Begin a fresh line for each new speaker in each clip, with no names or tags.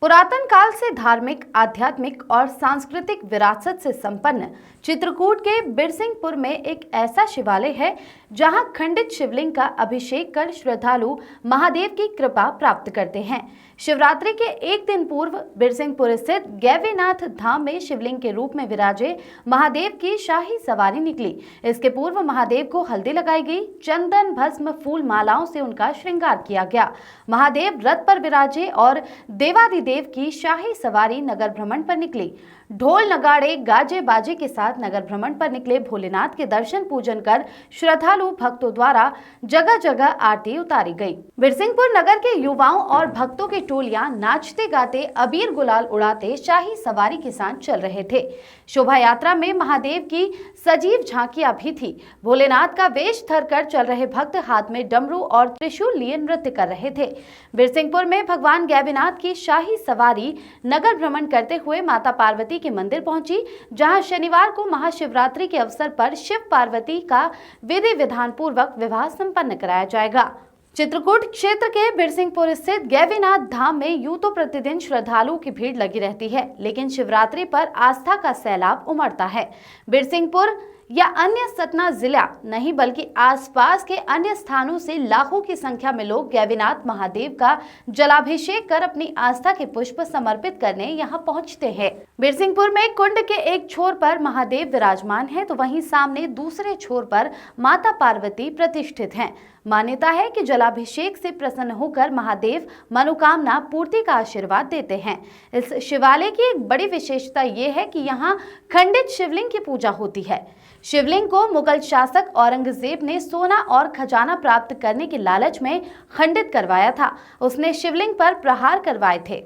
पुरातन काल से धार्मिक, आध्यात्मिक और सांस्कृतिक विरासत से संपन्न चित्रकूट के बिरसिंहपुर में एक ऐसा शिवालय है जहां खंडित शिवलिंग का अभिषेक कर श्रद्धालु महादेव की कृपा प्राप्त करते हैं। शिवरात्रि के एक दिन पूर्व बिरसिंहपुर स्थित गैवीनाथ धाम में शिवलिंग के रूप में विराजे महादेव की शाही सवारी निकली। इसके पूर्व महादेव को हल्दी लगाई गई, चंदन, भस्म, फूल मालाओं से उनका श्रृंगार किया गया। महादेव रथ पर विराजे और देवादिदेव की शाही सवारी नगर भ्रमण पर निकली। ढोल, नगाड़े, गाजे बाजे के साथ नगर भ्रमण पर निकले भोलेनाथ के दर्शन पूजन कर श्रद्धालु भक्तों द्वारा जगह जगह आरती उतारी गई। बिरसिंहपुर नगर के युवाओं और भक्तों की टोलियां नाचते गाते, अबीर गुलाल उड़ाते शाही सवारी के साथ चल रहे थे। शोभा यात्रा में महादेव की सजीव झांकियां भी थी। भोलेनाथ का वेश धर कर चल रहे भक्त हाथ में डमरू और त्रिशूल लिए नृत्य कर रहे थे। बिरसिंहपुर में भगवान गैवीनाथ की शाही सवारी नगर भ्रमण करते हुए माता पार्वती के मंदिर पहुंची, जहां शनिवार को महाशिवरात्रि के अवसर पर शिव पार्वती का विधि विधान पूर्वक विवाह संपन्न कराया जाएगा। चित्रकूट क्षेत्र के बिरसिंहपुर स्थित गैवीनाथ धाम में यूं तो प्रतिदिन श्रद्धालुओं की भीड़ लगी रहती है, लेकिन शिवरात्रि पर आस्था का सैलाब उमड़ता है। बिरसिंहपुर या अन्य सतना जिला नहीं बल्कि आसपास के अन्य स्थानों से लाखों की संख्या में लोग गैवीनाथ महादेव का जलाभिषेक कर अपनी आस्था के पुष्प समर्पित करने यहां पहुंचते हैं। बिरसिंहपुर में कुंड के एक छोर पर महादेव विराजमान है, तो वहीं सामने दूसरे छोर पर माता पार्वती प्रतिष्ठित हैं। मान्यता है कि जलाभिषेक से प्रसन्न होकर महादेव मनोकामना पूर्ति का आशीर्वाद देते हैं। इस शिवालय की एक बड़ी विशेषता ये है कि यहाँ खंडित शिवलिंग की पूजा होती है। शिवलिंग को मुगल शासक औरंगजेब ने सोना और खजाना प्राप्त करने के लालच में खंडित करवाया था। उसने शिवलिंग पर प्रहार करवाए थे।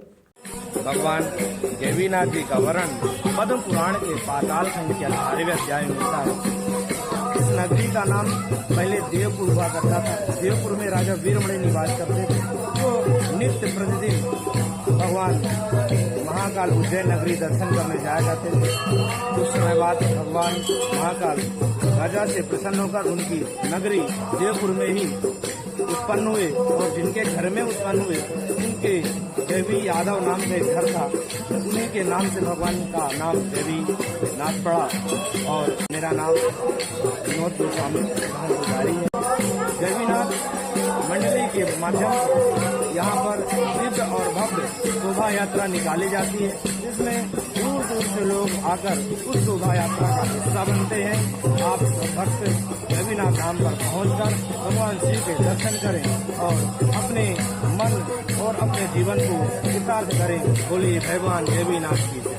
भगवान गैवीनाथ जी का वर्णन पद्म पुराण के पाताल खंड के 18वें अध्याय में मिलता है। इस नगरी का नाम पहले देवपुर हुआ करता था। देवपुर में राजा वीरमणि निवास करते थे। तो नित्य प्रतिदिन भगवान महाकाल उज्जैन नगरी दर्शन करने जाया करते थे। कुछ समय बाद भगवान महाकाल राजा से प्रसन्न होकर उनकी नगरी देवपुर में ही उत्पन्न हुए और जिनके घर में उत्पन्न हुए उनके देवी यादव नाम से घर था, उन्हीं के नाम से भगवान का नाम देवी नाथ पड़ा। और मेरा नाम विनोद गोस्वामी पुजारी है। गैवीनाथ मंडली के माध्यम से यहाँ पर दिव्य और भव्य शोभा यात्रा निकाली जाती है, जिसमें दूर दूर से लोग आकर उस शोभा यात्रा का हिस्सा बनते हैं। आप भक्त गैवीनाथ धाम पर पहुंचकर भगवान शिव के दर्शन करें और अपने मन और अपने जीवन को कृतार्थ करें। बोलिए भगवान गैवीनाथ की।